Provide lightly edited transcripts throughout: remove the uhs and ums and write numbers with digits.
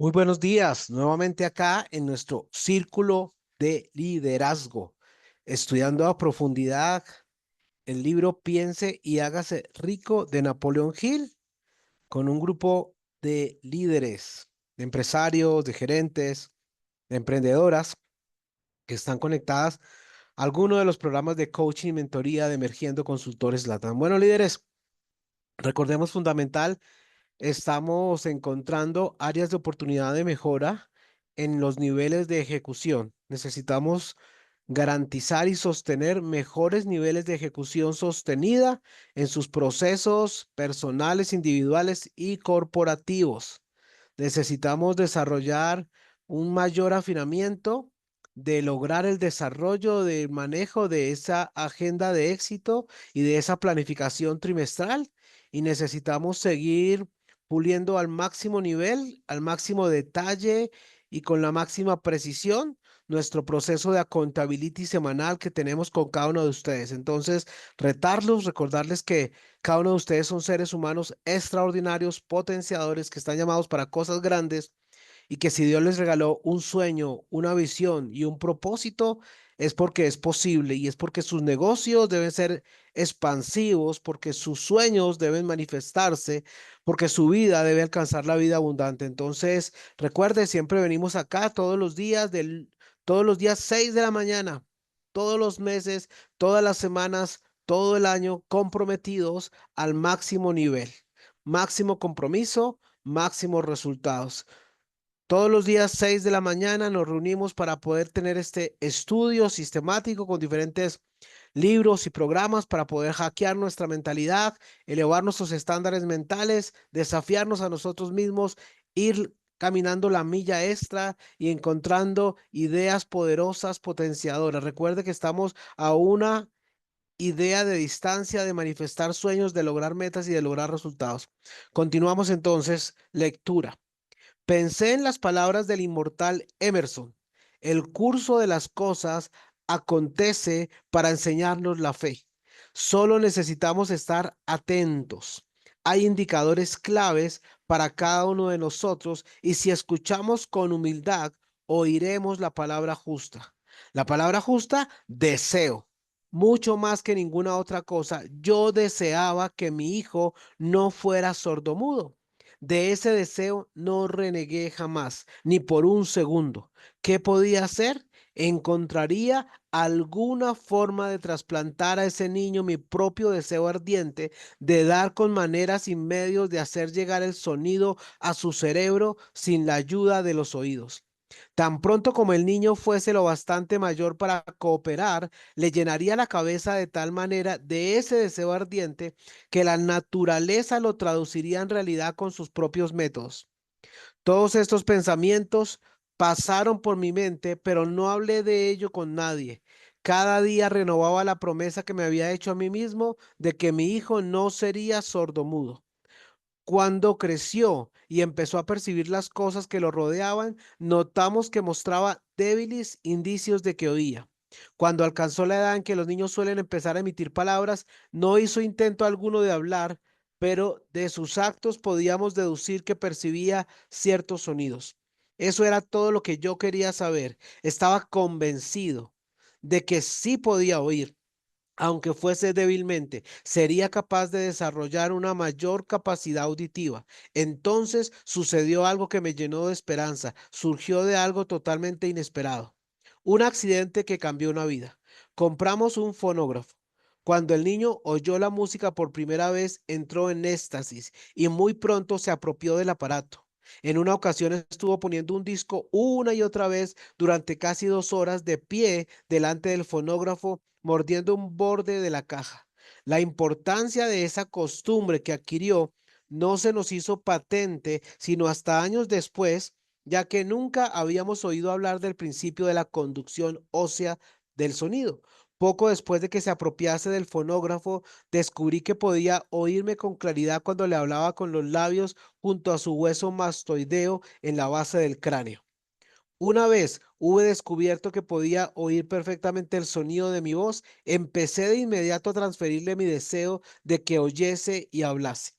Muy buenos días, nuevamente acá en nuestro círculo de liderazgo, estudiando a profundidad el libro Piense y hágase rico de Napoleón Hill, con un grupo de líderes, de empresarios, de gerentes, de emprendedoras que están conectadas a alguno de los programas de coaching y mentoría de Emergiendo Consultores Latam. Bueno, líderes, recordemos fundamental. Estamos encontrando áreas de oportunidad de mejora en los niveles de ejecución. Necesitamos garantizar y sostener mejores niveles de ejecución sostenida en sus procesos personales, individuales y corporativos. Necesitamos desarrollar un mayor afinamiento de lograr el desarrollo del manejo de esa agenda de éxito y de esa planificación trimestral. Y necesitamos seguir puliendo al máximo nivel, al máximo detalle y con la máxima precisión nuestro proceso de accountability semanal que tenemos con cada uno de ustedes. Entonces, retarlos, recordarles que cada uno de ustedes son seres humanos extraordinarios, potenciadores, que están llamados para cosas grandes y que si Dios les regaló un sueño, una visión y un propósito, es porque es posible y es porque sus negocios deben ser expansivos, porque sus sueños deben manifestarse, porque su vida debe alcanzar la vida abundante. Entonces, recuerde, siempre venimos acá todos los días 6 de la mañana, todos los meses, todas las semanas, todo el año comprometidos al máximo nivel, máximo compromiso, máximos resultados. Todos los días 6 de la mañana nos reunimos para poder tener este estudio sistemático con diferentes libros y programas para poder hackear nuestra mentalidad, elevar nuestros estándares mentales, desafiarnos a nosotros mismos, ir caminando la milla extra y encontrando ideas poderosas, potenciadoras. Recuerde que estamos a una idea de distancia de manifestar sueños, de lograr metas y de lograr resultados. Continuamos entonces, lectura. Pensé en las palabras del inmortal Emerson. El curso de las cosas acontece para enseñarnos la fe. Solo necesitamos estar atentos. Hay indicadores claves para cada uno de nosotros y si escuchamos con humildad, oiremos la palabra justa. La palabra justa, deseo. Mucho más que ninguna otra cosa, yo deseaba que mi hijo no fuera sordomudo. De ese deseo no renegué jamás, ni por un segundo. ¿Qué podía hacer? Encontraría alguna forma de trasplantar a ese niño mi propio deseo ardiente de dar con maneras y medios de hacer llegar el sonido a su cerebro sin la ayuda de los oídos. Tan pronto como el niño fuese lo bastante mayor para cooperar, le llenaría la cabeza de tal manera de ese deseo ardiente que la naturaleza lo traduciría en realidad con sus propios métodos. Todos estos pensamientos pasaron por mi mente, pero no hablé de ello con nadie. Cada día renovaba la promesa que me había hecho a mí mismo de que mi hijo no sería sordomudo. Cuando creció y empezó a percibir las cosas que lo rodeaban, notamos que mostraba débiles indicios de que oía. Cuando alcanzó la edad en que los niños suelen empezar a emitir palabras, no hizo intento alguno de hablar, pero de sus actos podíamos deducir que percibía ciertos sonidos. Eso era todo lo que yo quería saber. Estaba convencido de que sí podía oír aunque fuese débilmente, sería capaz de desarrollar una mayor capacidad auditiva. Entonces sucedió algo que me llenó de esperanza, surgió de algo totalmente inesperado. Un accidente que cambió una vida. Compramos un fonógrafo. Cuando el niño oyó la música por primera vez, entró en éxtasis y muy pronto se apropió del aparato. En una ocasión estuvo poniendo un disco una y otra vez durante casi 2 horas de pie delante del fonógrafo mordiendo un borde de la caja. La importancia de esa costumbre que adquirió no se nos hizo patente sino hasta años después, ya que nunca habíamos oído hablar del principio de la conducción ósea del sonido. Poco después de que se apropiase del fonógrafo, descubrí que podía oírme con claridad cuando le hablaba con los labios junto a su hueso mastoideo en la base del cráneo. Una vez hube descubierto que podía oír perfectamente el sonido de mi voz, empecé de inmediato a transferirle mi deseo de que oyese y hablase.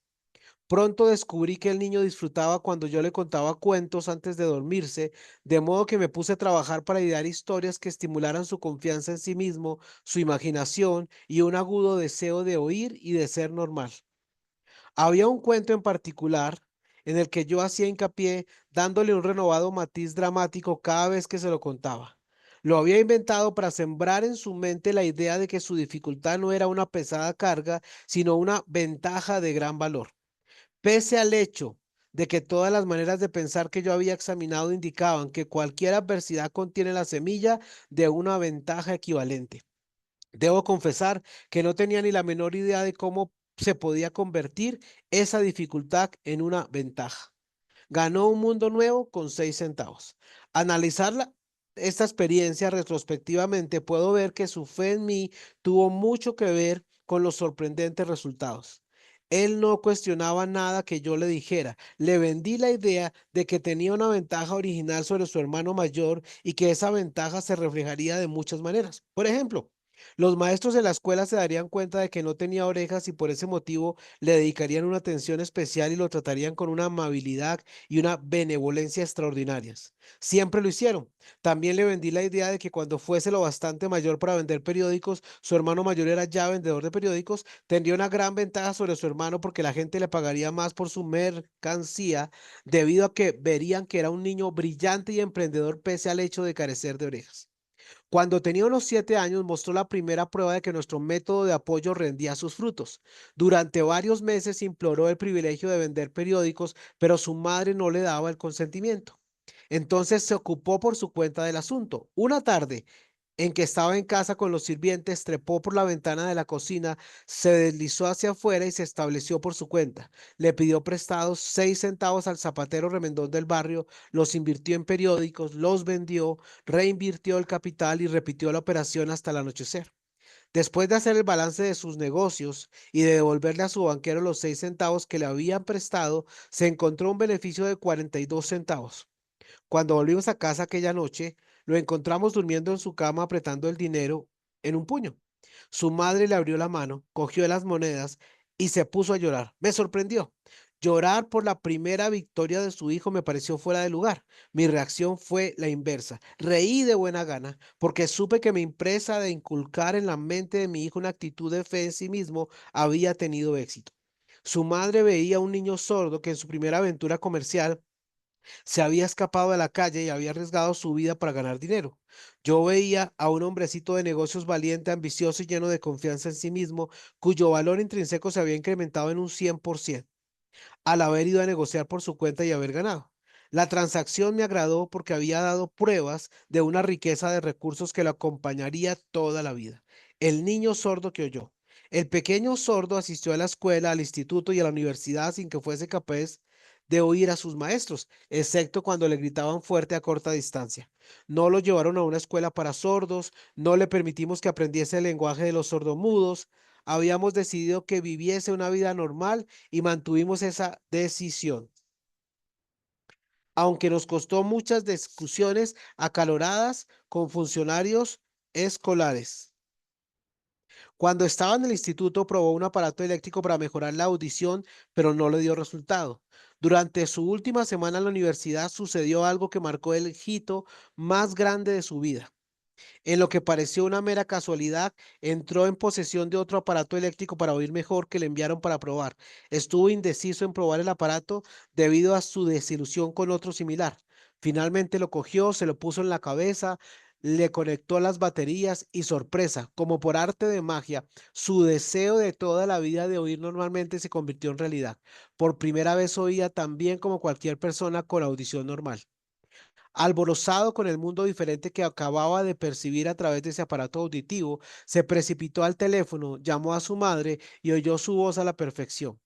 Pronto descubrí que el niño disfrutaba cuando yo le contaba cuentos antes de dormirse, de modo que me puse a trabajar para idear historias que estimularan su confianza en sí mismo, su imaginación y un agudo deseo de oír y de ser normal. Había un cuento en particular en el que yo hacía hincapié dándole un renovado matiz dramático cada vez que se lo contaba. Lo había inventado para sembrar en su mente la idea de que su dificultad no era una pesada carga, sino una ventaja de gran valor. Pese al hecho de que todas las maneras de pensar que yo había examinado indicaban que cualquier adversidad contiene la semilla de una ventaja equivalente. Debo confesar que no tenía ni la menor idea de cómo se podía convertir esa dificultad en una ventaja. Ganó un mundo nuevo con 6 centavos. Analizar esta experiencia retrospectivamente, puedo ver que su fe en mí tuvo mucho que ver con los sorprendentes resultados. Él no cuestionaba nada que yo le dijera. Le vendí la idea de que tenía una ventaja original sobre su hermano mayor y que esa ventaja se reflejaría de muchas maneras. Por ejemplo, los maestros de la escuela se darían cuenta de que no tenía orejas y por ese motivo le dedicarían una atención especial y lo tratarían con una amabilidad y una benevolencia extraordinarias. Siempre lo hicieron. También le vendí la idea de que cuando fuese lo bastante mayor para vender periódicos, su hermano mayor era ya vendedor de periódicos, tendría una gran ventaja sobre su hermano porque la gente le pagaría más por su mercancía debido a que verían que era un niño brillante y emprendedor pese al hecho de carecer de orejas. Cuando tenía unos 7 años, mostró la primera prueba de que nuestro método de apoyo rendía sus frutos. Durante varios meses imploró el privilegio de vender periódicos, pero su madre no le daba el consentimiento. Entonces se ocupó por su cuenta del asunto. Una tarde, en que estaba en casa con los sirvientes, trepó por la ventana de la cocina, se deslizó hacia afuera y se estableció por su cuenta. Le pidió prestados 6 centavos al zapatero remendón del barrio, los invirtió en periódicos, los vendió, reinvirtió el capital y repitió la operación hasta el anochecer. Después de hacer el balance de sus negocios y de devolverle a su banquero los 6 centavos que le habían prestado, se encontró un beneficio de 42 centavos. Cuando volvimos a casa aquella noche, lo encontramos durmiendo en su cama apretando el dinero en un puño. Su madre le abrió la mano, cogió las monedas y se puso a llorar. Me sorprendió. Llorar por la primera victoria de su hijo me pareció fuera de lugar. Mi reacción fue la inversa. Reí de buena gana porque supe que mi empresa de inculcar en la mente de mi hijo una actitud de fe en sí mismo había tenido éxito. Su madre veía a un niño sordo que en su primera aventura comercial se había escapado de la calle y había arriesgado su vida para ganar dinero. Yo veía a un hombrecito de negocios valiente, ambicioso y lleno de confianza en sí mismo, cuyo valor intrínseco se había incrementado en un 100% al haber ido a negociar por su cuenta y haber ganado. La transacción me agradó porque había dado pruebas de una riqueza de recursos que lo acompañaría toda la vida. El niño sordo que oyó. El pequeño sordo asistió a la escuela, al instituto y a la universidad sin que fuese capaz de oír a sus maestros, excepto cuando le gritaban fuerte a corta distancia. No lo llevaron a una escuela para sordos, no le permitimos que aprendiese el lenguaje de los sordomudos. Habíamos decidido que viviese una vida normal y mantuvimos esa decisión, aunque nos costó muchas discusiones acaloradas con funcionarios escolares. Cuando estaba en el instituto, probó un aparato eléctrico para mejorar la audición, pero no le dio resultado. Durante su última semana en la universidad sucedió algo que marcó el hito más grande de su vida. En lo que pareció una mera casualidad, entró en posesión de otro aparato eléctrico para oír mejor que le enviaron para probar. Estuvo indeciso en probar el aparato debido a su desilusión con otro similar. Finalmente lo cogió, se lo puso en la cabeza, le conectó las baterías y sorpresa, como por arte de magia, su deseo de toda la vida de oír normalmente se convirtió en realidad. Por primera vez oía tan bien como cualquier persona con audición normal. Alborozado con el mundo diferente que acababa de percibir a través de ese aparato auditivo, se precipitó al teléfono, llamó a su madre y oyó su voz a la perfección.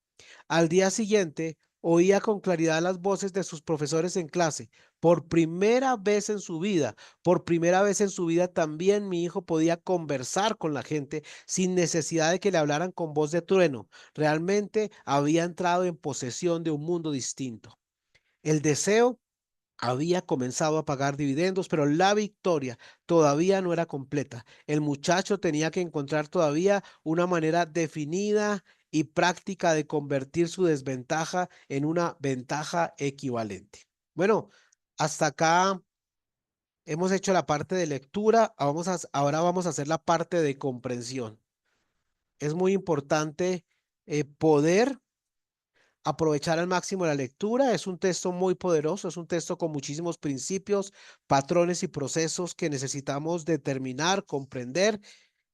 Al día siguiente, oía con claridad las voces de sus profesores en clase. Por primera vez en su vida, por primera vez en su vida también mi hijo podía conversar con la gente sin necesidad de que le hablaran con voz de trueno. Realmente había entrado en posesión de un mundo distinto. El deseo había comenzado a pagar dividendos, pero la victoria todavía no era completa. El muchacho tenía que encontrar todavía una manera definida y práctica de convertir su desventaja en una ventaja equivalente. Bueno, hasta acá hemos hecho la parte de lectura, ahora vamos a hacer la parte de comprensión. Es muy importante poder aprovechar al máximo la lectura. Es un texto muy poderoso, es un texto con muchísimos principios, patrones y procesos que necesitamos determinar, comprender,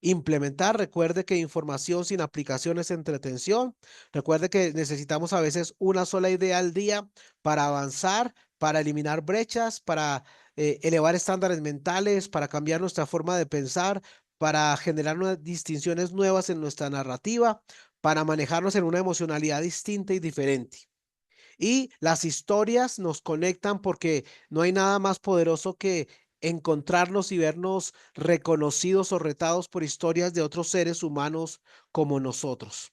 implementar. Recuerde que información sin aplicación es entretención. Recuerde que necesitamos a veces una sola idea al día para avanzar, para eliminar brechas, para elevar estándares mentales, para cambiar nuestra forma de pensar, para generar distinciones nuevas en nuestra narrativa, para manejarnos en una emocionalidad distinta y diferente. Y las historias nos conectan porque no hay nada más poderoso que encontrarnos y vernos reconocidos o retados por historias de otros seres humanos como nosotros.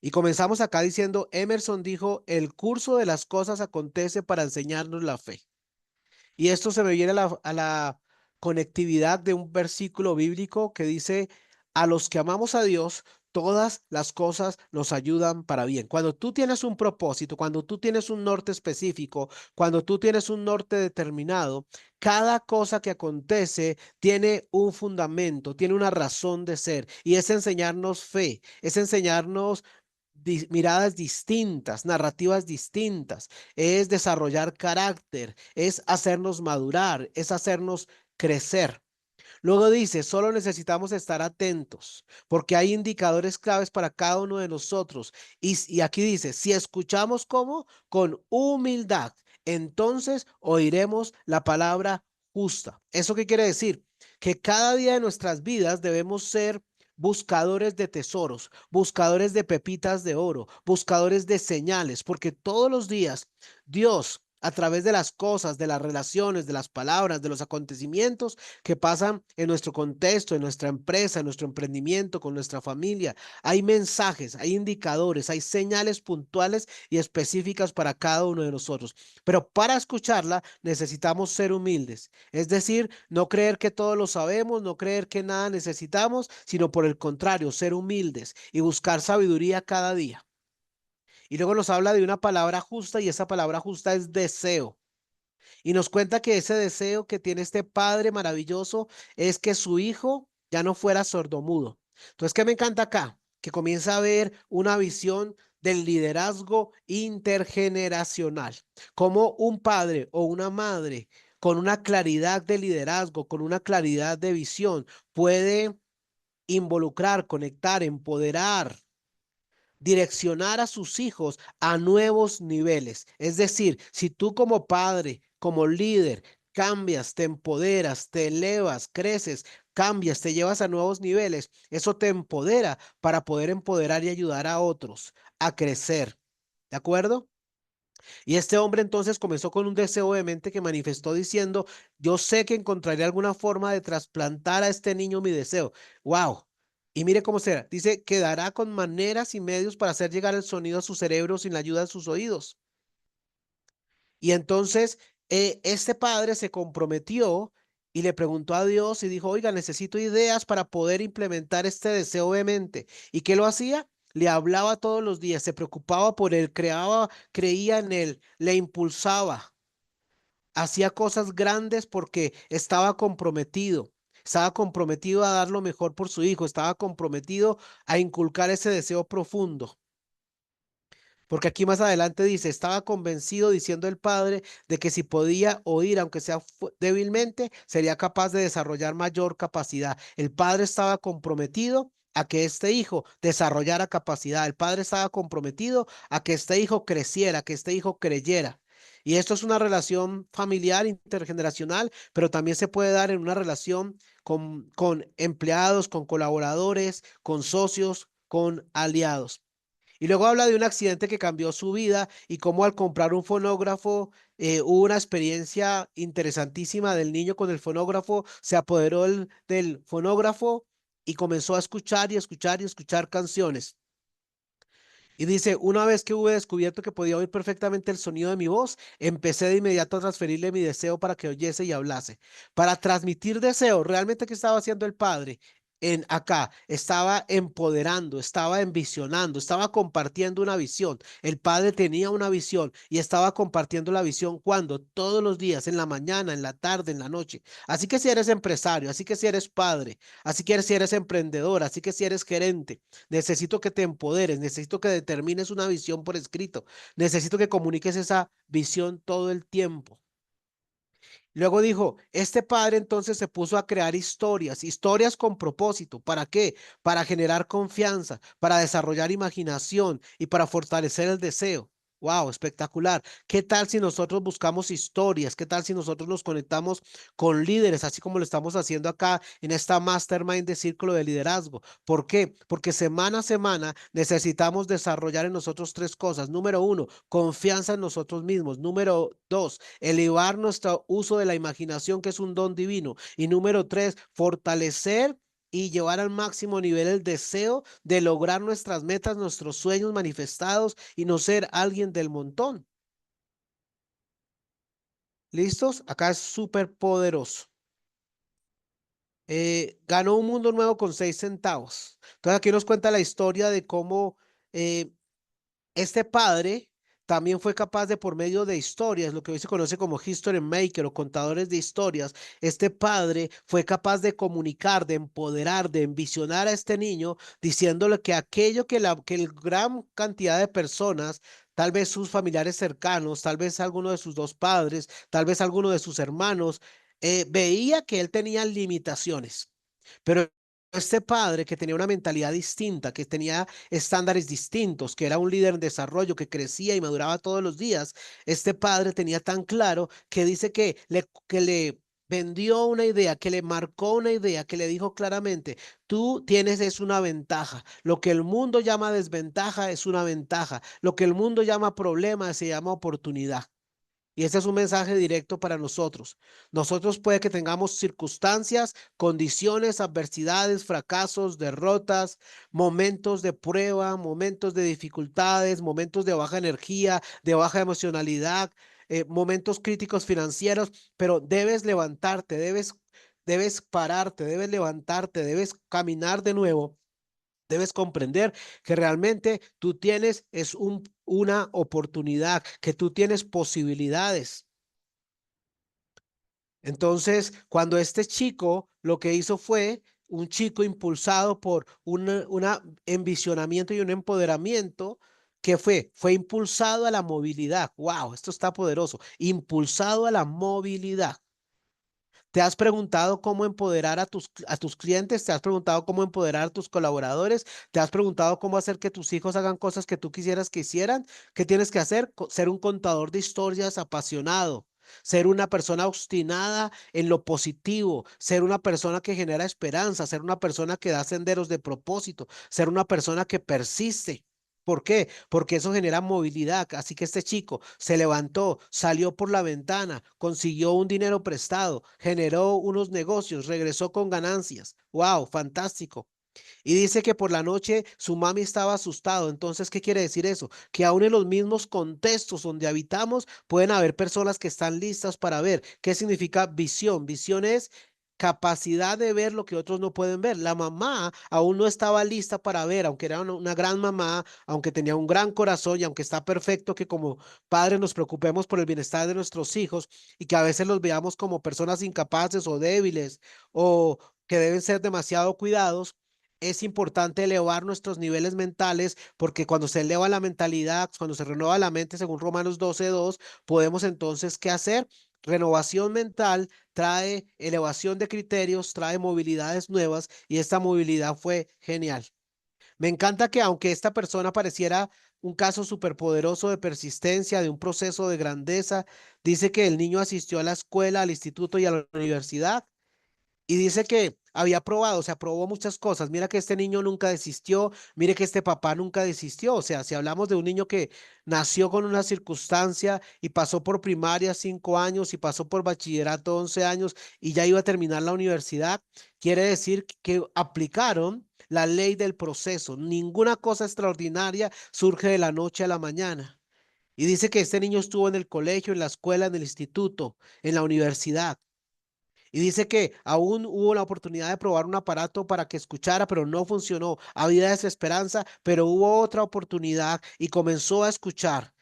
Y comenzamos acá diciendo, Emerson dijo, el curso de las cosas acontece para enseñarnos la fe. Y esto se me viene a la conectividad de un versículo bíblico que dice, a los que amamos a Dios, todas las cosas nos ayudan para bien. Cuando tú tienes un propósito, cuando tú tienes un norte específico, cuando tú tienes un norte determinado, cada cosa que acontece tiene un fundamento, tiene una razón de ser y es enseñarnos fe, es enseñarnos miradas distintas, narrativas distintas, es desarrollar carácter, es hacernos madurar, es hacernos crecer. Luego dice, solo necesitamos estar atentos porque hay indicadores claves para cada uno de nosotros. Y aquí dice, si escuchamos como con humildad, entonces oiremos la palabra justa. ¿Eso qué quiere decir? Que cada día de nuestras vidas debemos ser buscadores de tesoros, buscadores de pepitas de oro, buscadores de señales, porque todos los días Dios, a través de las cosas, de las relaciones, de las palabras, de los acontecimientos, que pasan en nuestro contexto, en nuestra empresa, en nuestro emprendimiento, con nuestra familia. Hay mensajes, hay indicadores, hay señales puntuales y específicas para cada uno de nosotros. Pero para escucharla necesitamos ser humildes. Es decir, no creer que todo lo sabemos, no creer que nada necesitamos, sino por el contrario, ser humildes y buscar sabiduría cada día. Y luego nos habla de una palabra justa y esa palabra justa es deseo. Y nos cuenta que ese deseo que tiene este padre maravilloso es que su hijo ya no fuera sordomudo. Entonces, ¿qué me encanta acá? Que comienza a ver una visión del liderazgo intergeneracional, como un padre o una madre con una claridad de liderazgo, con una claridad de visión, puede involucrar, conectar, empoderar, direccionar a sus hijos a nuevos niveles. Es decir, si tú como padre, como líder, cambias, te empoderas, te elevas, creces, cambias, te llevas a nuevos niveles, eso te empodera para poder empoderar y ayudar a otros a crecer. ¿De acuerdo? Y este hombre entonces comenzó con un deseo obviamente que manifestó diciendo, yo sé que encontraré alguna forma de trasplantar a este niño mi deseo. ¡Wow! Y mire cómo será. Dice, quedará con maneras y medios para hacer llegar el sonido a su cerebro sin la ayuda de sus oídos. Y entonces este padre se comprometió y le preguntó a Dios y dijo, oiga, necesito ideas para poder implementar este deseo obviamente. ¿Y qué lo hacía? Le hablaba todos los días, se preocupaba por él, creía en él, le impulsaba, hacía cosas grandes porque estaba comprometido a dar lo mejor por su hijo, estaba comprometido a inculcar ese deseo profundo. Porque aquí más adelante dice, estaba convencido, diciendo el padre, de que si podía oír, aunque sea débilmente, sería capaz de desarrollar mayor capacidad. El padre estaba comprometido a que este hijo desarrollara capacidad. El padre estaba comprometido a que este hijo creciera, que este hijo creyera. Y esto es una relación familiar, intergeneracional, pero también se puede dar en una relación con empleados, con colaboradores, con socios, con aliados. Y luego habla de un accidente que cambió su vida y cómo al comprar un fonógrafo hubo una experiencia interesantísima del niño con el fonógrafo, se apoderó del fonógrafo y comenzó a escuchar y escuchar y escuchar canciones. Y dice, una vez que hube descubierto que podía oír perfectamente el sonido de mi voz, empecé de inmediato a transferirle mi deseo para que oyese y hablase. Para transmitir deseo, realmente, ¿qué estaba haciendo el padre? en acá, estaba empoderando, estaba envisionando, estaba compartiendo una visión. El padre tenía una visión y estaba compartiendo la visión cuando todos los días, en la mañana, en la tarde, en la noche. Así que si eres empresario, así que si eres padre, así que si eres emprendedor, así que si eres gerente, necesito que te empoderes, necesito que determines una visión por escrito, necesito que comuniques esa visión todo el tiempo. Luego dijo, este padre entonces se puso a crear historias, historias con propósito. ¿Para qué? Para generar confianza, para desarrollar imaginación y para fortalecer el deseo. Wow, espectacular. ¿Qué tal si nosotros buscamos historias? ¿Qué tal si nosotros nos conectamos con líderes, así como lo estamos haciendo acá en esta mastermind de círculo de liderazgo? ¿Por qué? Porque semana a semana necesitamos desarrollar en nosotros tres cosas. Número uno, confianza en nosotros mismos. Número dos, elevar nuestro uso de la imaginación, que es un don divino. Y número tres, fortalecer y llevar al máximo nivel el deseo de lograr nuestras metas, nuestros sueños manifestados y no ser alguien del montón. ¿Listos? Acá es súper poderoso. Ganó un mundo nuevo con 6 centavos. Entonces aquí nos cuenta la historia de cómo eh, este padre también fue capaz de, por medio de historias, lo que hoy se conoce como history maker o contadores de historias, este padre fue capaz de comunicar, de empoderar, de envisionar a este niño, diciéndole que aquello que el gran cantidad de personas, tal vez sus familiares cercanos, tal vez alguno de sus dos padres, tal vez alguno de sus hermanos, veía que él tenía limitaciones. Pero este padre que tenía una mentalidad distinta, que tenía estándares distintos, que era un líder en desarrollo, que crecía y maduraba todos los días, este padre tenía tan claro que dice que le vendió una idea, que le marcó una idea, que le dijo claramente, tú tienes es una ventaja. Lo que el mundo llama desventaja es una ventaja. Lo que el mundo llama problema se llama oportunidad. Y este es un mensaje directo para nosotros. Nosotros puede que tengamos circunstancias, condiciones, adversidades, fracasos, derrotas, momentos de prueba, momentos de dificultades, momentos de baja energía, de baja emocionalidad, momentos críticos financieros, pero debes levantarte, debes pararte, debes levantarte, debes caminar de nuevo. Debes comprender que realmente tú tienes es una oportunidad, que tú tienes posibilidades. Entonces, cuando este chico lo que hizo fue un chico impulsado por una envisionamiento y un empoderamiento, que fue impulsado a la movilidad. Wow, esto está poderoso. Impulsado a la movilidad. ¿Te has preguntado cómo empoderar a tus clientes? ¿Te has preguntado cómo empoderar a tus colaboradores? ¿Te has preguntado cómo hacer que tus hijos hagan cosas que tú quisieras que hicieran? ¿Qué tienes que hacer? Ser un contador de historias apasionado. Ser una persona obstinada en lo positivo, ser una persona que genera esperanza, ser una persona que da senderos de propósito, ser una persona que persiste. ¿Por qué? Porque eso genera movilidad. Así que este chico se levantó, salió por la ventana, consiguió un dinero prestado, generó unos negocios, regresó con ganancias. ¡Wow! Fantástico. Y dice que por la noche su mami estaba asustado. Entonces, ¿qué quiere decir eso? Que aún en los mismos contextos donde habitamos pueden haber personas que están listas para ver. ¿Qué significa visión? Visión es capacidad de ver lo que otros no pueden ver. La mamá aún no estaba lista para ver, aunque era una gran mamá, aunque tenía un gran corazón y aunque está perfecto que como padres nos preocupemos por el bienestar de nuestros hijos y que a veces los veamos como personas incapaces o débiles o que deben ser demasiado cuidados. Es importante elevar nuestros niveles mentales porque cuando se eleva la mentalidad, cuando se renueva la mente, según Romanos 12:2, podemos entonces, ¿qué hacer? Renovación mental trae elevación de criterios, trae movilidades nuevas y esta movilidad fue genial. Me encanta que aunque esta persona pareciera un caso superpoderoso de persistencia, de un proceso de grandeza, dice que el niño asistió a la escuela, al instituto y a la universidad y dice que había probado, o sea, probó muchas cosas. Mira que este niño nunca desistió, mire que este papá nunca desistió. O sea, si hablamos de un niño que nació con una circunstancia y pasó por primaria 5 años y pasó por bachillerato 11 años y ya iba a terminar la universidad, quiere decir que aplicaron la ley del proceso. Ninguna cosa extraordinaria surge de la noche a la mañana. Y dice que este niño estuvo en el colegio, en la escuela, en el instituto, en la universidad Y dice que aún hubo la oportunidad de probar un aparato para que escuchara, pero no funcionó. Había desesperanza, pero hubo otra oportunidad y comenzó a escuchar.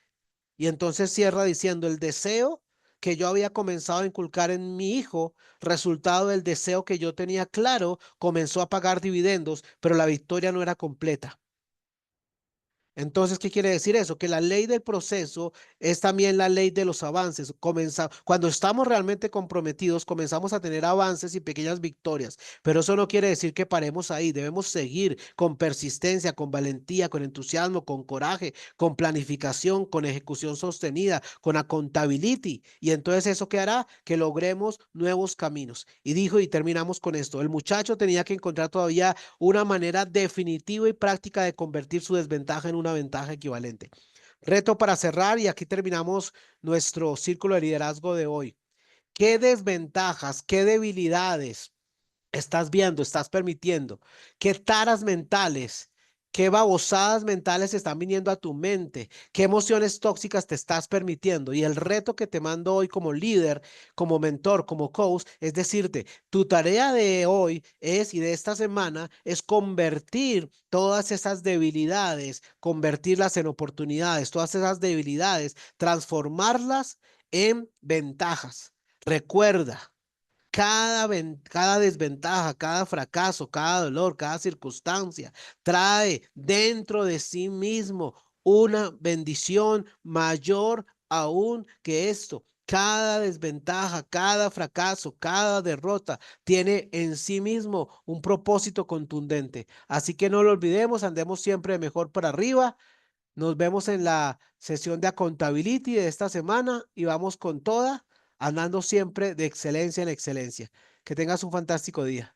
Y entonces cierra diciendo, el deseo que yo había comenzado a inculcar en mi hijo, resultado del deseo que yo tenía claro, comenzó a pagar dividendos, pero la victoria no era completa. Entonces, ¿qué quiere decir eso? Que la ley del proceso es también la ley de los avances. Cuando estamos realmente comprometidos, comenzamos a tener avances y pequeñas victorias, pero eso no quiere decir que paremos ahí. Debemos seguir con persistencia, con valentía, con entusiasmo, con coraje, con planificación, con ejecución sostenida, con accountability. Y entonces eso qué hará que logremos nuevos caminos. Y dijo, y terminamos con esto, el muchacho tenía que encontrar todavía una manera definitiva y práctica de convertir su desventaja en una ventaja equivalente. Reto para cerrar y aquí terminamos nuestro círculo de liderazgo de hoy. ¿Qué desventajas, qué debilidades estás viendo, estás permitiendo? ¿Qué taras mentales, qué babosadas mentales están viniendo a tu mente? ¿Qué emociones tóxicas te estás permitiendo? Y el reto que te mando hoy como líder, como mentor, como coach, es decirte, tu tarea de hoy es y de esta semana es convertir todas esas debilidades, convertirlas en oportunidades, todas esas debilidades, transformarlas en ventajas. Recuerda, cada desventaja, cada fracaso, cada dolor, cada circunstancia trae dentro de sí mismo una bendición mayor aún que esto. Cada desventaja, cada fracaso, cada derrota tiene en sí mismo un propósito contundente. Así que no lo olvidemos, andemos siempre de mejor para arriba. Nos vemos en la sesión de accountability de esta semana y vamos con toda, andando siempre de excelencia en excelencia. Que tengas un fantástico día.